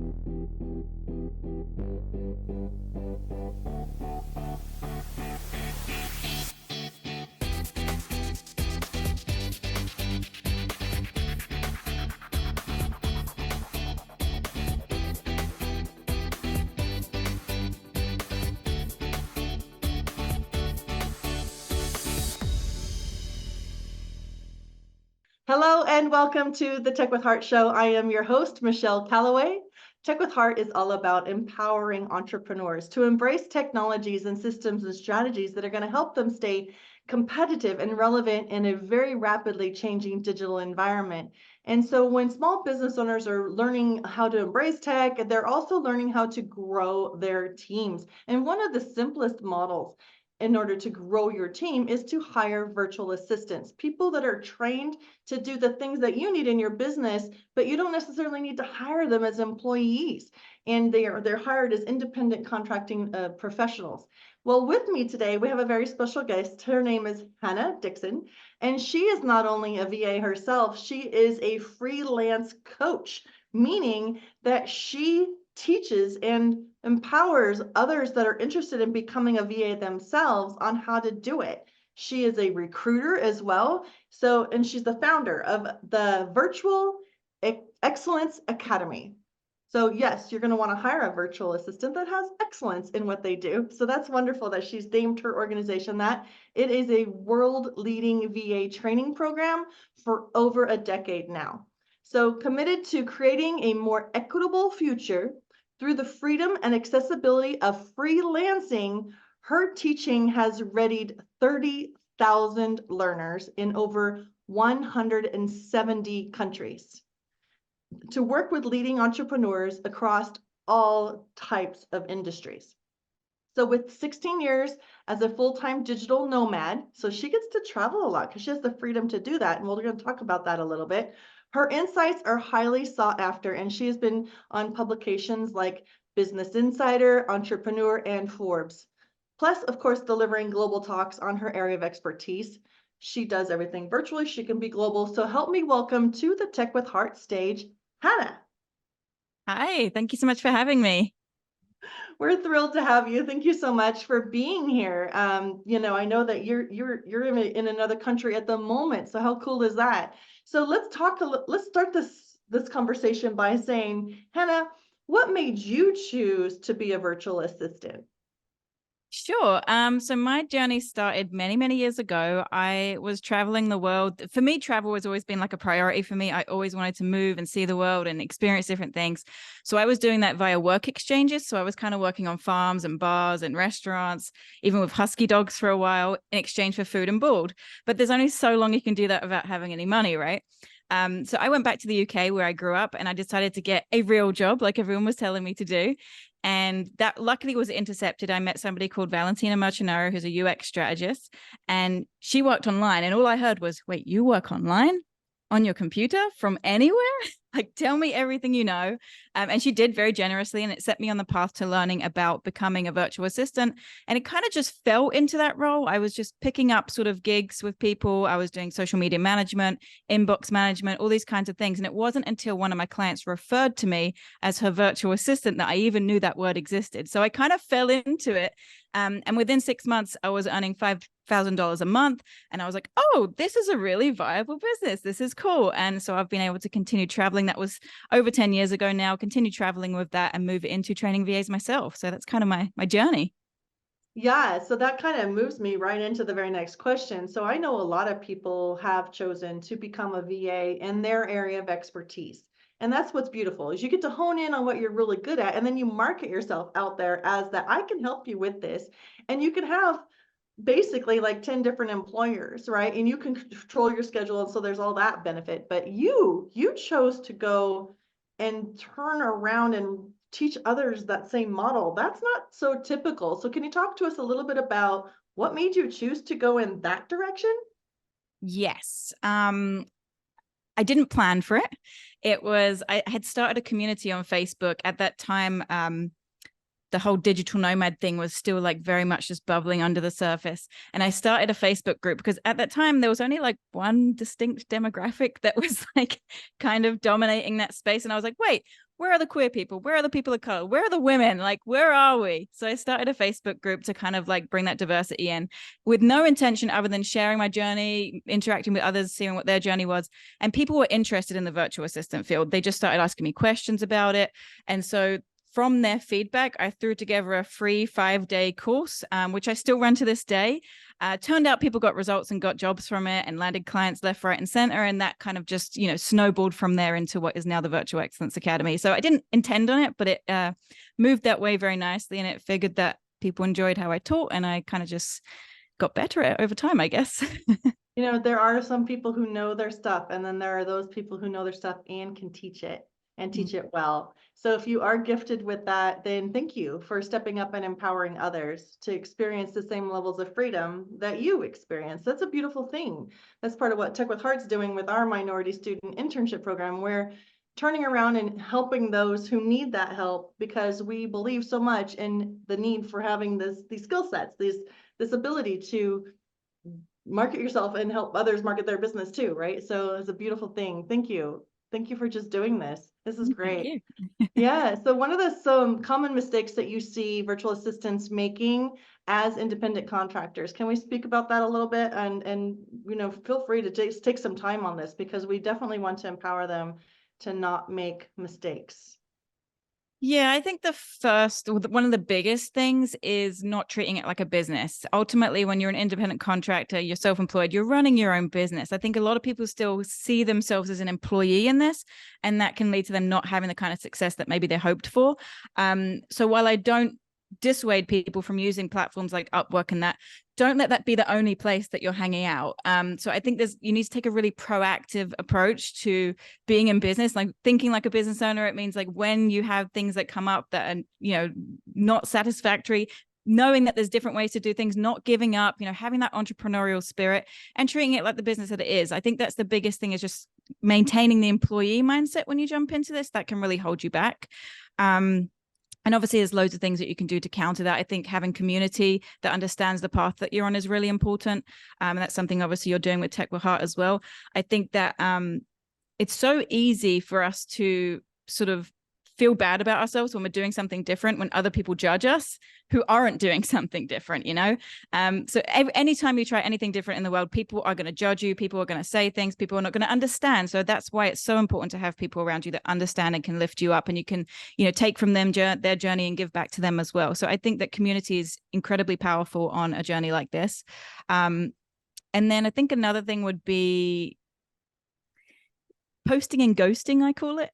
Hello and welcome to the Tech with Heart show. I am your host, Michelle Calloway. Tech with Heart is all about empowering entrepreneurs to embrace technologies and systems and strategies that are going to help them stay competitive and relevant in a very rapidly changing digital environment. And so when small business owners are learning how to embrace tech, they're also learning how to grow their teams. And one of the simplest models in order to grow your team is to hire virtual assistants, people that are trained to do the things that you need in your business, but you don't necessarily need to hire them as employees. And they're hired as independent contracting professionals. Well, with me today, we have a very special guest. Her name is Hannah Dixon, and she is not only a VA herself, she is a freelance coach, meaning that she teaches and empowers others that are interested in becoming a VA themselves on how to do it. She is a recruiter as well. And she's the founder of the Virtual Excellence Academy. So yes, you're going to want to hire a virtual assistant that has excellence in what they do. So that's wonderful that she's named her organization that. It is a world-leading VA training program for over a decade now. So committed to creating a more equitable future through the freedom and accessibility of freelancing, her teaching has readied 30,000 learners in over 170 countries to work with leading entrepreneurs across all types of industries. So with 16 years as a full-time digital nomad, so she gets to travel a lot because she has the freedom to do that. And we're going to talk about that a little bit. Her insights are highly sought after, and she has been on publications like Business Insider, Entrepreneur, and Forbes. Plus, of course, delivering global talks on her area of expertise. She does everything virtually. She can be global. So help me welcome to the Tech with Heart stage, Hannah. Hi, thank you so much for having me. We're thrilled to have you. Thank you so much for being here. I know that you're in another country at the moment. So how cool is that? So let's start this conversation by saying, Hannah, what made you choose to be a virtual assistant? Sure. So my journey started many, many years ago. I was traveling the world. For me, travel has always been like a priority for me. I always wanted to move and see the world and experience different things. So I was doing that via work exchanges. So I was kind of working on farms and bars and restaurants, even with husky dogs for a while in exchange for food and board. But there's only so long you can do that without having any money, right? So I went back to the UK where I grew up, and I decided to get a real job like everyone was telling me to do. And that luckily was intercepted. I met somebody called Valentina Marchinaro, who's a UX strategist, and she worked online. And all I heard was, wait, you work online on your computer from anywhere? Like, tell me everything you know. And she did very generously, and it set me on the path to learning about becoming a virtual assistant. And it kind of just fell into that role. I was just picking up sort of gigs with people. I was doing social media management, inbox management, all these kinds of things. And it wasn't until one of my clients referred to me as her virtual assistant that I even knew that word existed. So I kind of fell into it. And within 6 months, I was earning $5,000 a month. And I was like, oh, this is a really viable business. This is cool. And so I've been able to continue traveling. That was over 10 years ago now, continue traveling with that and move into training VAs myself. So that's kind of my journey. Yeah, so that kind of moves me right into the very next question. So I know a lot of people have chosen to become a VA in their area of expertise. And that's what's beautiful is you get to hone in on what you're really good at, and then you market yourself out there as that I can help you with this. And you can have basically like 10 different employers, right? And you can control your schedule. And so there's all that benefit. But you chose to go and turn around and teach others that same model. That's not so typical. So can you talk to us a little bit about what made you choose to go in that direction? Yes. I didn't plan for it. I had started a community on Facebook at that time. The whole digital nomad thing was still like very much just bubbling under the surface. And I started a Facebook group because at that time there was only like one distinct demographic that was like kind of dominating that space. And I was like, wait, where are the queer people? Where are the people of color? Where are the women? Like, where are we? So I started a Facebook group to kind of like bring that diversity in, with no intention other than sharing my journey, interacting with others, seeing what their journey was. And people were interested in the virtual assistant field. They just started asking me questions about it. And so from their feedback, I threw together a free 5-day course, which I still run to this day. Turned out people got results and got jobs from it and landed clients left, right, and center. And that kind of just, snowballed from there into what is now the Virtual Excellence Academy. So I didn't intend on it, but it moved that way very nicely. And it figured that people enjoyed how I taught, and I kind of just got better at it over time, I guess. There are some people who know their stuff, and then there are those people who know their stuff and can teach it and teach it well. So if you are gifted with that, then thank you for stepping up and empowering others to experience the same levels of freedom that you experience. That's a beautiful thing. That's part of what Tech with Heart's doing with our minority student internship program. We're turning around and helping those who need that help, because we believe so much in the need for having these skill sets, this ability to market yourself and help others market their business too, right? So it's a beautiful thing. Thank you. Thank you for just doing this. This is great. Thank you. Yeah. So one of the some common mistakes that you see virtual assistants making as independent contractors, can we speak about that a little bit? And feel free to take some time on this, because we definitely want to empower them to not make mistakes. Yeah, I think one of the biggest things is not treating it like a business. Ultimately, when you're an independent contractor, you're self-employed, you're running your own business. I think a lot of people still see themselves as an employee in this, and that can lead to them not having the kind of success that maybe they hoped for. So while I don't dissuade people from using platforms like Upwork and that, don't let that be the only place that you're hanging out. So I think you need to take a really proactive approach to being in business, like thinking like a business owner. It means like when you have things that come up that are, not satisfactory, knowing that there's different ways to do things, not giving up, having that entrepreneurial spirit and treating it like the business that it is. I think that's the biggest thing, is just maintaining the employee mindset when you jump into this. That can really hold you back. And obviously, there's loads of things that you can do to counter that. I think having community that understands the path that you're on is really important. And that's something obviously you're doing with Tech with Heart as well. I think that it's so easy for us to sort of feel bad about ourselves when we're doing something different, when other people judge us who aren't doing something different, So anytime you try anything different in the world, people are going to judge you. People are going to say things. People are not going to understand. So that's why it's so important to have people around you that understand and can lift you up, and you can, take from them their journey and give back to them as well. So I think that community is incredibly powerful on a journey like this. And then I think another thing would be posting and ghosting, I call it.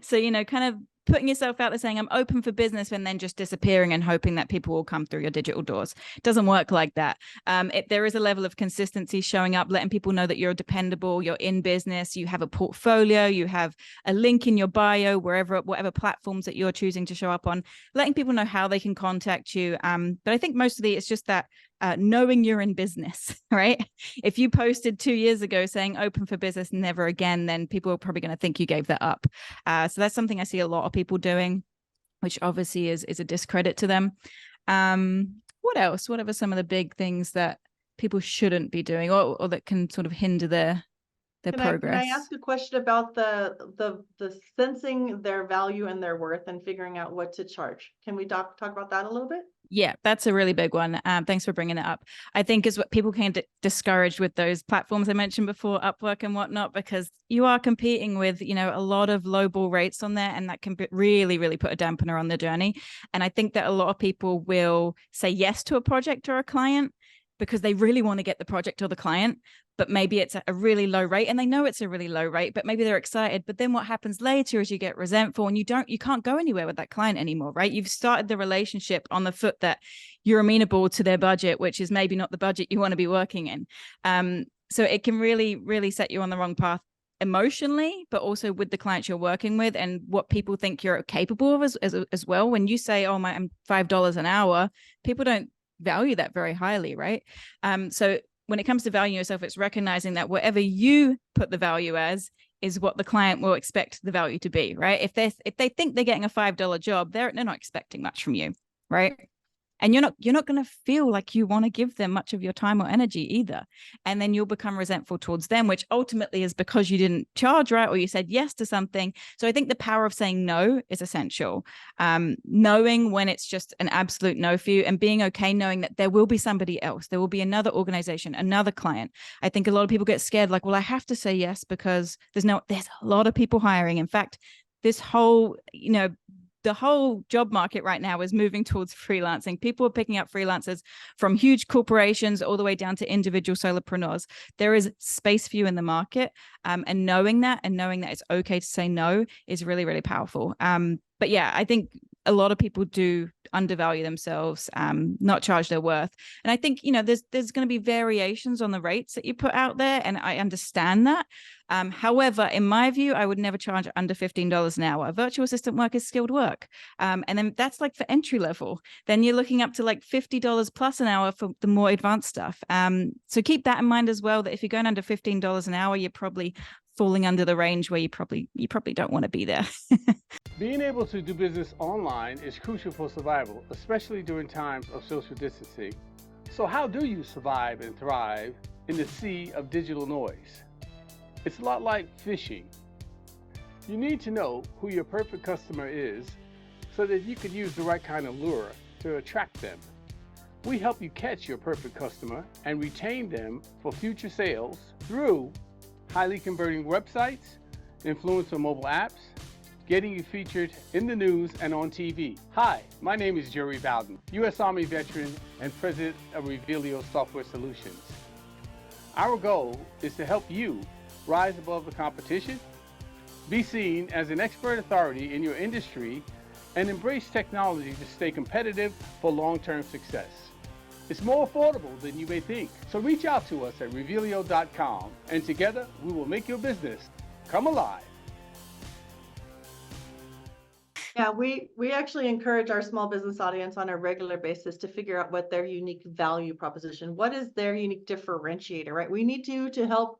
So, kind of putting yourself out there saying, I'm open for business, and then just disappearing and hoping that people will come through your digital doors. It doesn't work like that. There is a level of consistency, showing up, letting people know that you're dependable, you're in business, you have a portfolio, you have a link in your bio, whatever platforms that you're choosing to show up on, letting people know how they can contact you. But I think mostly it's just that knowing you're in business, right? If you posted 2 years ago saying open for business, never again, then people are probably going to think you gave that up. So that's something I see a lot of people doing, which obviously is a discredit to them. What else? What are some of the big things that people shouldn't be doing, or that can sort of hinder their progress? Can I ask a question about the sensing their value and their worth and figuring out what to charge? Can we talk about that a little bit? Yeah, that's a really big one. Thanks for bringing it up. I think is what people can get discouraged with those platforms I mentioned before, Upwork and whatnot, because you are competing with, a lot of lowball rates on there, and that can really, really put a dampener on the journey. And I think that a lot of people will say yes to a project or a client because they really want to get the project or the client, but maybe it's at a really low rate, and they know it's a really low rate, but maybe they're excited. But then what happens later is you get resentful, and you can't go anywhere with that client anymore, right? You've started the relationship on the foot that you're amenable to their budget, which is maybe not the budget you want to be working in. So it can really, really set you on the wrong path emotionally, but also with the clients you're working with and what people think you're capable of as well. When you say, oh, I'm $5 an hour, people don't value that very highly, right? So when it comes to valuing yourself, it's recognizing that whatever you put the value as is what the client will expect the value to be, right? If they think they're getting a $5 job, they're not expecting much from you, right? And you're not going to feel like you want to give them much of your time or energy either. And then you'll become resentful towards them, which ultimately is because you didn't charge right, or you said yes to something. So I think the power of saying no is essential. Knowing when it's just an absolute no for you, and being okay knowing that there will be somebody else, there will be another organization, another client. I think a lot of people get scared, like, well, I have to say yes because there's a lot of people hiring. In fact, this whole, the whole job market right now is moving towards freelancing. People are picking up freelancers from huge corporations all the way down to individual solopreneurs. There is space for you in the market. And knowing that it's okay to say no is really, really powerful. But yeah, I think a lot of people do undervalue themselves, not charge their worth. And I think, there's going to be variations on the rates that you put out there. And I understand that. However, in my view, I would never charge under $15 an hour. Virtual assistant work is skilled work. And then that's like for entry level. Then you're looking up to like $50 plus an hour for the more advanced stuff. So keep that in mind as well, that if you're going under $15 an hour, you're probably falling under the range where you probably don't want to be there. Being able to do business online is crucial for survival, especially during times of social distancing. So how do you survive and thrive in the sea of digital noise? It's a lot like fishing. You need to know who your perfect customer is so that you can use the right kind of lure to attract them. We help you catch your perfect customer and retain them for future sales through highly converting websites, influencer mobile apps, getting you featured in the news and on TV. Hi, my name is Jerry Bowden, U.S. Army veteran and president of Revealio Software Solutions. Our goal is to help you rise above the competition, be seen as an expert authority in your industry, and embrace technology to stay competitive for long-term success. It's more affordable than you may think. So reach out to us at Revealio.com, and together we will make your business come alive. Yeah, we actually encourage our small business audience on a regular basis to figure out what their unique value proposition, what is their unique differentiator, right? We need to help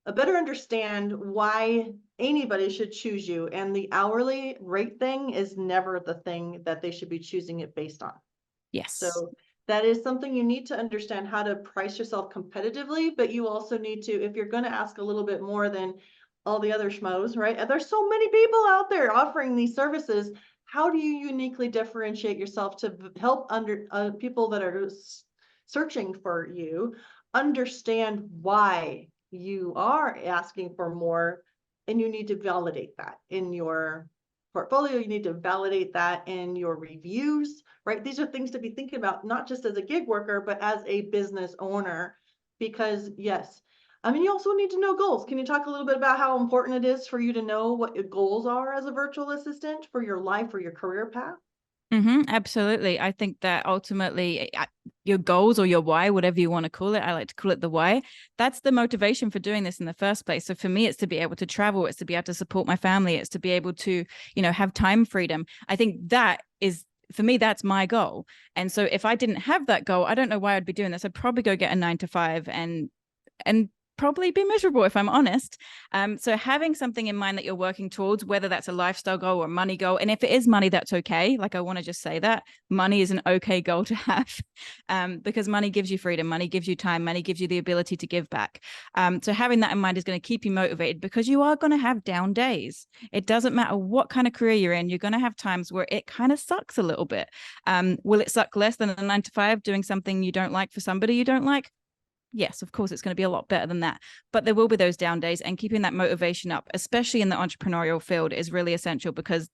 better understand why anybody should choose you. And the hourly rate thing is never the thing that they should be choosing it based on. Yes. So that is something you need to understand, how to price yourself competitively, but you also need to, if you're going to ask a little bit more than all the other schmoes, right? And there's so many people out there offering these services. How do you uniquely differentiate yourself to help people that are searching for you understand why you are asking for more? And you need to validate that in your portfolio. You need to validate that in your reviews, right? These are things to be thinking about, not just as a gig worker, but as a business owner, because yes, I mean, you also need to know goals. Can you talk a little bit about how important it is for you to know what your goals are as a virtual assistant for your life or your career path? Absolutely. I think that ultimately your goals, or your why, whatever you want to call it, I like to call it the why, that's the motivation for doing this in the first place. So for me, it's to be able to travel, it's to be able to support my family, it's to be able to, have time freedom. I think that is, for me, that's my goal. And so if I didn't have that goal, I don't know why I'd be doing this. I'd probably go get a 9 to 5 and probably be miserable, if I'm honest. So having something in mind that you're working towards, whether that's a lifestyle goal or a money goal, and if it is money, that's okay. Like, I want to just say that money is an okay goal to have, because money gives you freedom, money gives you time, money gives you the ability to give back. So having that in mind is going to keep you motivated, because you are going to have down days. It doesn't matter what kind of career you're in. You're going to have times where it kind of sucks a little bit. Will it suck less than a 9 to 5 doing something you don't like for somebody you don't like? Yes, of course, it's going to be a lot better than that. But there will be those down days, and keeping that motivation up, especially in the entrepreneurial field, is really essential, because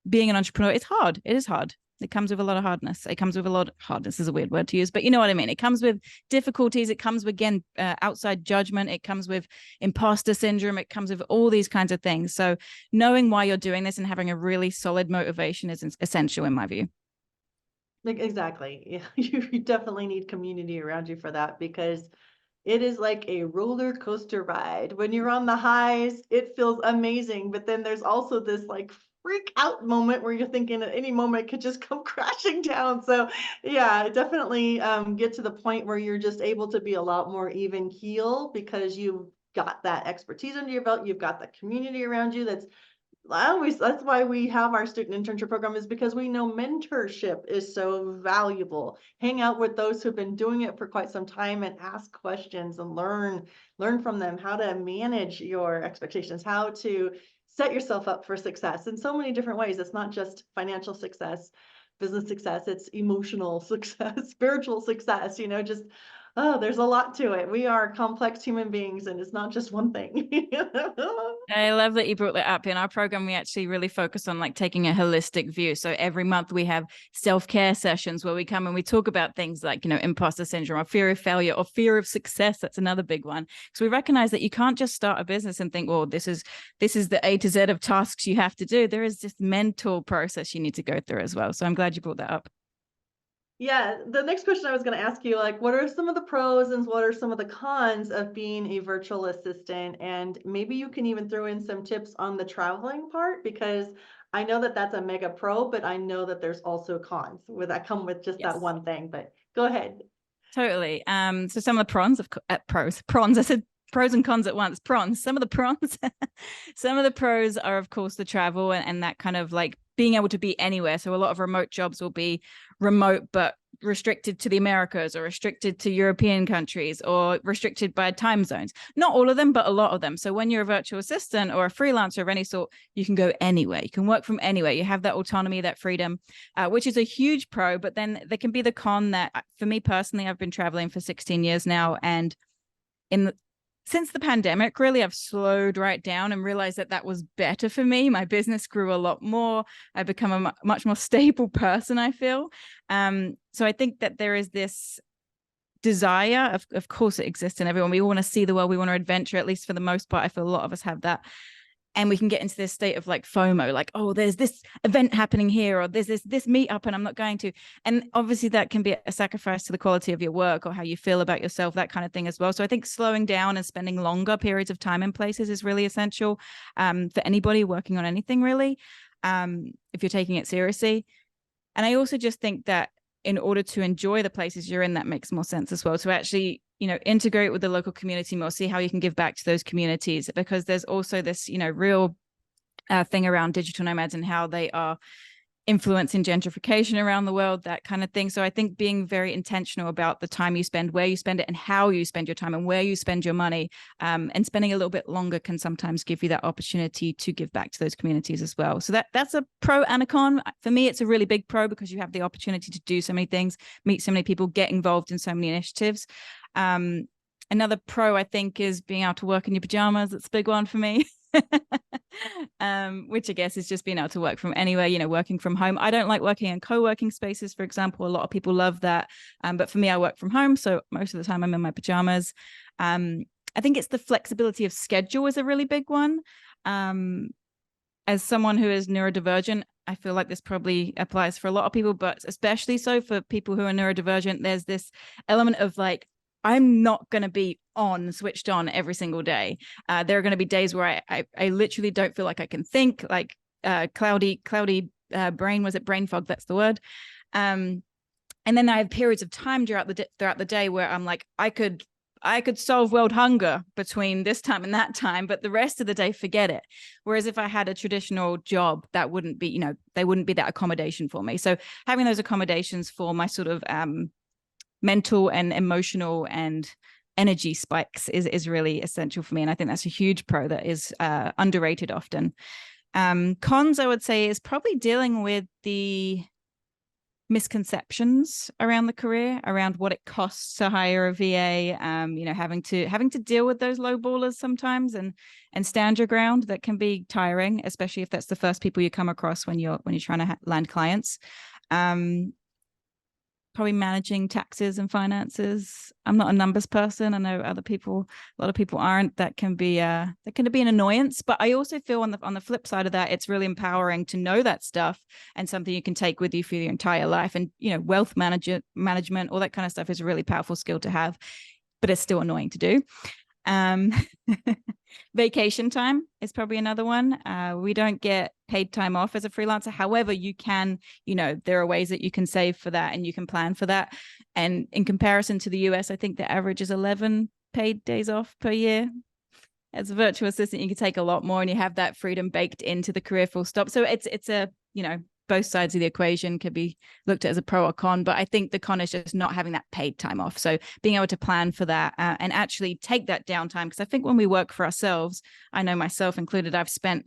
being an entrepreneur, it's hard. It is hard. It comes with a lot of hardness. It comes with a lot of hardness is a weird word to use, but you know what I mean? It comes with difficulties. It comes with, again, outside judgment. It comes with imposter syndrome. It comes with all these kinds of things. So knowing why you're doing this and having a really solid motivation is essential in my view. Exactly. Yeah, you definitely need community around you for that, because it is like a roller coaster ride. When you're on the highs, it feels amazing. But then there's also this like freak out moment where you're thinking at any moment it could just come crashing down. So yeah, definitely get to the point where you're just able to be a lot more even keel, because you've got that expertise under your belt. You've got the community around you that's that's why we have our student internship program, is because we know mentorship is so valuable. Hang out with those who've been doing it for quite some time and ask questions and learn from them how to manage your expectations, how to set yourself up for success in so many different ways. It's not just financial success, business success, it's emotional success, spiritual success, just there's a lot to it. We are complex human beings, and it's not just one thing. I love that you brought that up. In our program, we actually really focus on like taking a holistic view. So every month we have self-care sessions where we come and we talk about things like, imposter syndrome or fear of failure or fear of success. That's another big one. So we recognize that you can't just start a business and think, well, this is the A to Z of tasks you have to do. There is this mental process you need to go through as well. So I'm glad you brought that up. Yeah, the next question I was going to ask you, like, what are some of the pros and what are some of the cons of being a virtual assistant? And maybe you can even throw in some tips on the traveling part, because I know that that's a mega pro, but I know that there's also cons that come with just that one thing. But go ahead. Totally. So some of the prawns. I said pros and cons at once. Prawns. Some of the pros. Some of the pros are, of course, the travel and that kind of like being able to be anywhere. So a lot of remote jobs will be remote, but restricted to the Americas or restricted to European countries or restricted by time zones. Not all of them, but a lot of them. So when you're a virtual assistant or a freelancer of any sort, you can go anywhere. You can work from anywhere. You have that autonomy, that freedom, which is a huge pro. But then there can be the con that, for me personally, I've been traveling for 16 years now. And since the pandemic, really, I've slowed right down and realized that was better for me. My business grew a lot more. I've become a much more stable person, I feel. So I think that there is this desire, of course it exists in everyone. We all want to see the world. We want to adventure, at least for the most part. I feel a lot of us have that. And we can get into this state of like FOMO, like, oh, there's this event happening here, or there's this meetup and I'm not going to. And obviously that can be a sacrifice to the quality of your work or how you feel about yourself, that kind of thing as well. So I think slowing down and spending longer periods of time in places is really essential for anybody working on anything, really, if you're taking it seriously. And I also just think that in order to enjoy the places you're in, that makes more sense as well. To actually, integrate with the local community more, see how you can give back to those communities, because there's also this, real thing around digital nomads and how they are influencing gentrification around the world, that kind of thing. So I think being very intentional about the time you spend, where you spend it, and how you spend your time and where you spend your money, and spending a little bit longer can sometimes give you that opportunity to give back to those communities as well. So that's a pro and a con. For me, it's a really big pro because you have the opportunity to do so many things, meet so many people, get involved in so many initiatives. Another pro, I think, is being able to work in your pajamas. That's a big one for me. Which I guess is just being able to work from anywhere, working from home. I don't like working in co-working spaces, for example. A lot of people love that. But for me, I work from home. So most of the time I'm in my pajamas. I think it's the flexibility of schedule is a really big one. As someone who is neurodivergent, I feel like this probably applies for a lot of people, but especially so for people who are neurodivergent. There's this element of like, I'm not going to be switched on every single day. There are going to be days where I literally don't feel like I can think, like cloudy brain. Was it brain fog? That's the word. And then I have periods of time throughout the day where I'm like, I could solve world hunger between this time and that time, but the rest of the day, forget it. Whereas if I had a traditional job, that wouldn't be, they wouldn't be that accommodation for me. So having those accommodations for my sort of mental and emotional and energy spikes is really essential for me. And I think that's a huge pro that is underrated often. Cons, I would say, is probably dealing with the misconceptions around the career, around what it costs to hire a VA, having to deal with those low ballers sometimes and stand your ground. That can be tiring, especially if that's the first people you come across when you're trying to land clients. Probably managing taxes and finances. I'm not a numbers person. I know a lot of people aren't. That can be an annoyance. But I also feel on the flip side of that, it's really empowering to know that stuff and something you can take with you for your entire life. And wealth management, all that kind of stuff is a really powerful skill to have, but it's still annoying to do. Vacation time is probably another one. We don't get paid time off as a freelancer. However, you can, there are ways that you can save for that and you can plan for that. And in comparison to the US, I think the average is 11 paid days off per year. as a virtual assistant, you can take a lot more and you have that freedom baked into the career full stop. So it's a, both sides of the equation could be looked at as a pro or con, but I think the con is just not having that paid time off. So being able to plan for that and actually take that downtime, because I think when we work for ourselves, I know myself included, I've spent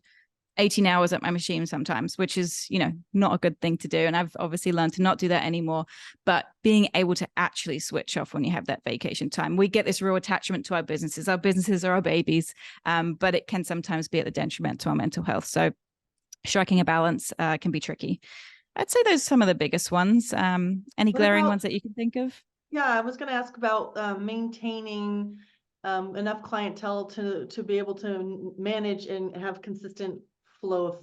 18 hours at my machine sometimes, which is, not a good thing to do. And I've obviously learned to not do that anymore, but being able to actually switch off when you have that vacation time. We get this real attachment to our businesses. Our businesses are our babies, but it can sometimes be at the detriment to our mental health. So striking a balance can be tricky. I'd say those are some of the biggest ones. Any glaring ones that you can think of? Yeah, I was going to ask about maintaining enough clientele to be able to manage and have consistent flow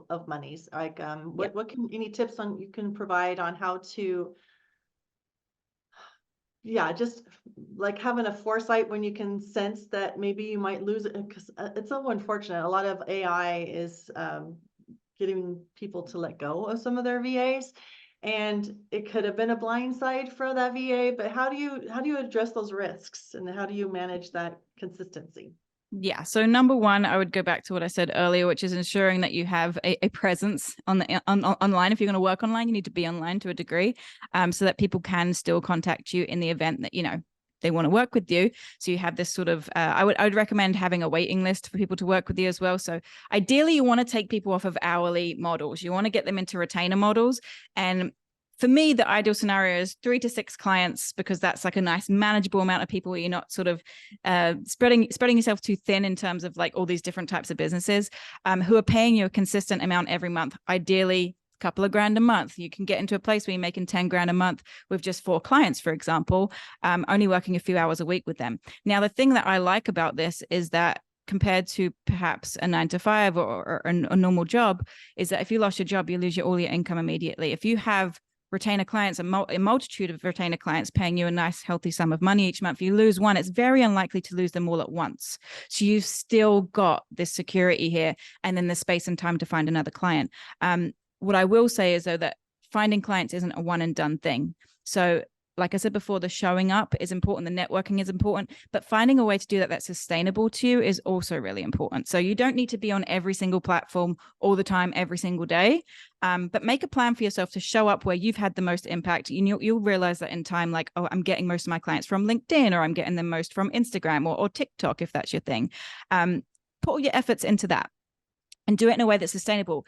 of monies. Like, what can any tips you can provide on how to, just like having a foresight when you can sense that maybe you might lose it, because it's so unfortunate. A lot of AI is getting people to let go of some of their VAs, and it could have been a blind side for that VA. But how do you address those risks, and how do you manage that consistency? Yeah. So number one, I would go back to what I said earlier, which is ensuring that you have a presence online. If you're going to work online, you need to be online to a degree, so that people can still contact you in the event that, they want to work with you. So you have this sort of, I would recommend having a waiting list for people to work with you as well. So ideally you want to take people off of hourly models. You want to get them into retainer models. And for me, the ideal scenario is 3 to 6 clients, because that's like a nice manageable amount of people where you're not sort of spreading yourself too thin in terms of like all these different types of businesses who are paying you a consistent amount every month. Ideally, couple of grand a month. You can get into a place where you're making 10 grand a month with just 4 clients, for example, only working a few hours a week with them. Now, the thing that I like about this is that compared to perhaps a 9 to 5 or a normal job, is that if you lost your job, you lose all your income immediately. If you have retainer clients, a multitude of retainer clients paying you a nice healthy sum of money each month, you lose one, it's very unlikely to lose them all at once. So you've still got this security here, and then the space and time to find another client. What I will say is, though, that finding clients isn't a one and done thing. So like I said before, the showing up is important, the networking is important, but finding a way to do that that's sustainable to you is also really important. So you don't need to be on every single platform all the time, every single day, but make a plan for yourself to show up where you've had the most impact. You'll realize that in time, like, oh, I'm getting most of my clients from LinkedIn, or I'm getting them most from Instagram or TikTok, if that's your thing. Put all your efforts into that. And do it in a way that's sustainable,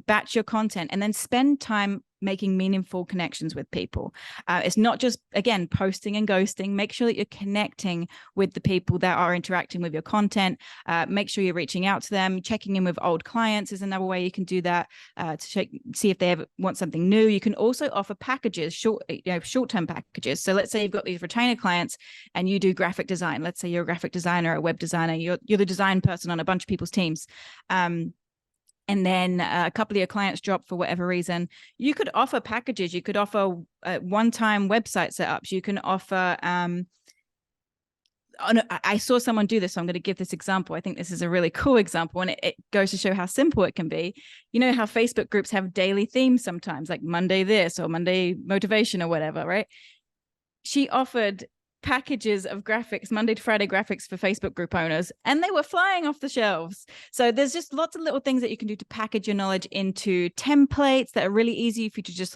batch your content, and then spend time making meaningful connections with people. It's not just, again, posting and ghosting. Make sure that you're connecting with the people that are interacting with your content. Make sure you're reaching out to them. Checking in with old clients is another way you can do that, to see if they ever want something new. You can also offer packages, short-term packages. So let's say you've got these retainer clients and you do graphic design. Let's say you're a graphic designer, a web designer. You're the design person on a bunch of people's teams. And then a couple of your clients drop for whatever reason, you could offer packages. You could offer one-time website setups. You can offer, I saw someone do this, so I'm going to give this example. I think this is a really cool example, and it goes to show how simple it can be. You know how Facebook groups have daily themes sometimes, like Monday this or Monday motivation or whatever, right? She offered packages of graphics, Monday to Friday graphics for Facebook group owners, and they were flying off the shelves. So there's just lots of little things that you can do to package your knowledge into templates that are really easy for you to just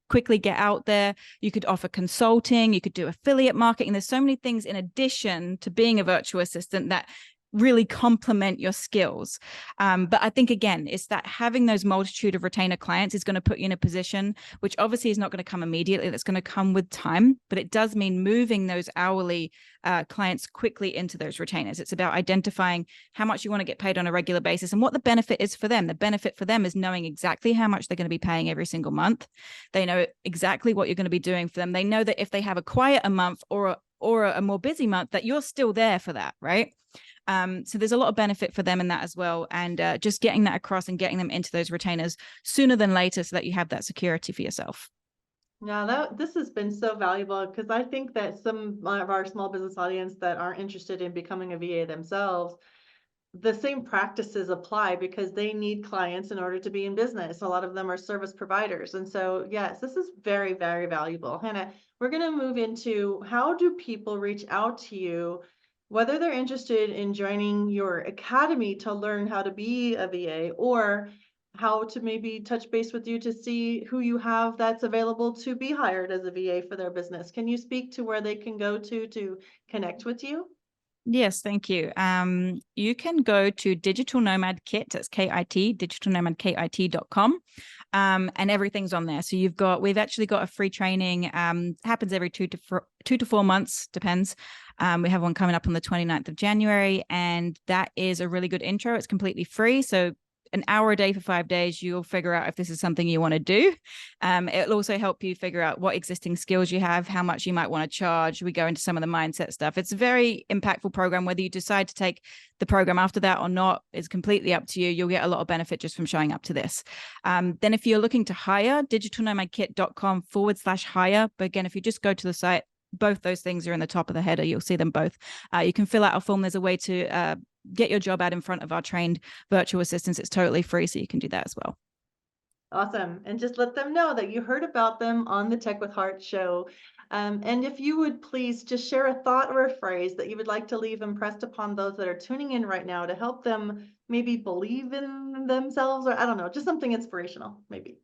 quickly get out there. You could offer consulting, you could do affiliate marketing. There's so many things in addition to being a virtual assistant that really complement your skills. But I think, again, it's that having those multitude of retainer clients is going to put you in a position, which obviously is not going to come immediately. That's going to come with time, but it does mean moving those hourly clients quickly into those retainers. It's about identifying how much you want to get paid on a regular basis and what the benefit is for them. The benefit for them is knowing exactly how much they're going to be paying every single month. They know exactly what you're going to be doing for them. They know that if they have a quieter month or a more busy month, that you're still there for that, right? So there's a lot of benefit for them in that as well. And just getting that across and getting them into those retainers sooner than later so that you have that security for yourself. Yeah, this has been so valuable, because I think that some of our small business audience that aren't interested in becoming a VA themselves, the same practices apply because they need clients in order to be in business. A lot of them are service providers. And so, yes, this is very, very valuable. Hannah, we're going to move into, how do people reach out to you whether they're interested in joining your academy to learn how to be a VA, or how to maybe touch base with you to see who you have that's available to be hired as a VA for their business. Can you speak to where they can go to connect with you? Yes, thank you. You can go to Digital Nomad Kit, that's KIT, digitalnomadkit.com. And everything's on there. So we've actually got a free training, happens every 2 to 4 months, depends. We have one coming up on the 29th of January, and that is a really good intro. It's completely free. So an hour a day for 5 days, you'll figure out if this is something you want to do. It'll also help you figure out what existing skills you have, how much you might want to charge. We go into some of the mindset stuff. It's a very impactful program. Whether you decide to take the program after that or not is completely up to you. You'll get a lot of benefit just from showing up to this. Then if you're looking to hire, digitalnomadkit.com/hire. But again, if you just go to the site, both those things are in the top of the header. You'll see them both. You can fill out a form. There's a way to get your job ad in front of our trained virtual assistants. It's totally free, so you can do that as well. Awesome. And just let them know that you heard about them on the Tech with Heart show. And if you would please just share a thought or a phrase that you would like to leave impressed upon those that are tuning in right now to help them maybe believe in themselves, or I don't know, just something inspirational, maybe.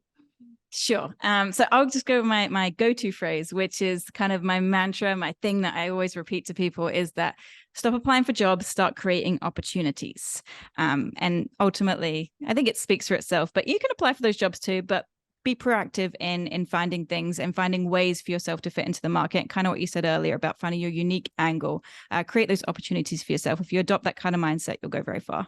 Sure. So I'll just go with my go-to phrase, which is kind of my mantra, my thing that I always repeat to people, is that stop applying for jobs, start creating opportunities. And ultimately, I think it speaks for itself, but you can apply for those jobs too, but be proactive in finding things and finding ways for yourself to fit into the market. Kind of what you said earlier about finding your unique angle, create those opportunities for yourself. If you adopt that kind of mindset, you'll go very far.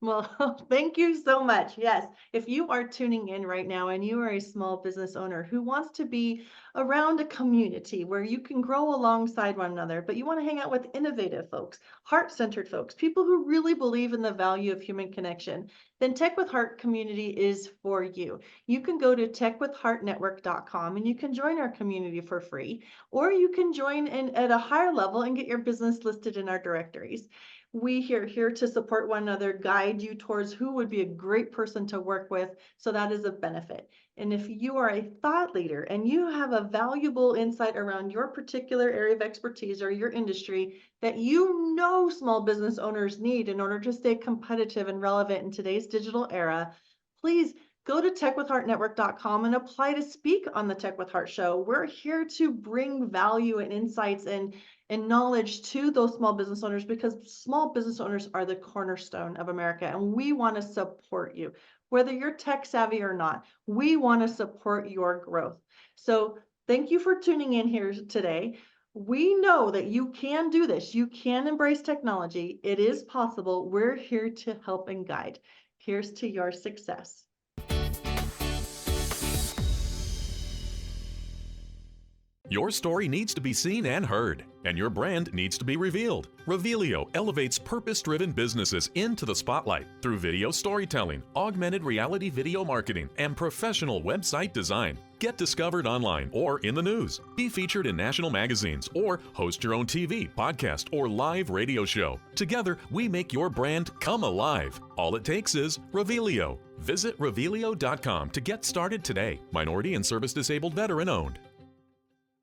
Well, thank you so much. Yes, if you are tuning in right now and you are a small business owner who wants to be around a community where you can grow alongside one another, but you want to hang out with innovative folks, heart-centered folks, people who really believe in the value of human connection, then Tech with Heart community is for you. You can go to techwithheartnetwork.com and you can join our community for free, or you can join in at a higher level and get your business listed in our directories. We are here to support one another, guide you towards who would be a great person to work with. So that is a benefit. And if you are a thought leader and you have a valuable insight around your particular area of expertise or your industry that you know small business owners need in order to stay competitive and relevant in today's digital era, please go to techwithheartnetwork.com and apply to speak on the Tech with Heart show. We're here to bring value and insights and knowledge to those small business owners, because small business owners are the cornerstone of America, and we want to support you. Whether you're tech savvy or not, we want to support your growth. So thank you for tuning in here today. We know that you can do this. You can embrace technology. It is possible. We're here to help and guide. Here's to your success. Your story needs to be seen and heard, and your brand needs to be revealed. Revealio elevates purpose-driven businesses into the spotlight through video storytelling, augmented reality video marketing, and professional website design. Get discovered online or in the news. Be featured in national magazines or host your own TV, podcast, or live radio show. Together, we make your brand come alive. All it takes is Revealio. Visit Revealio.com to get started today. Minority and service disabled veteran owned.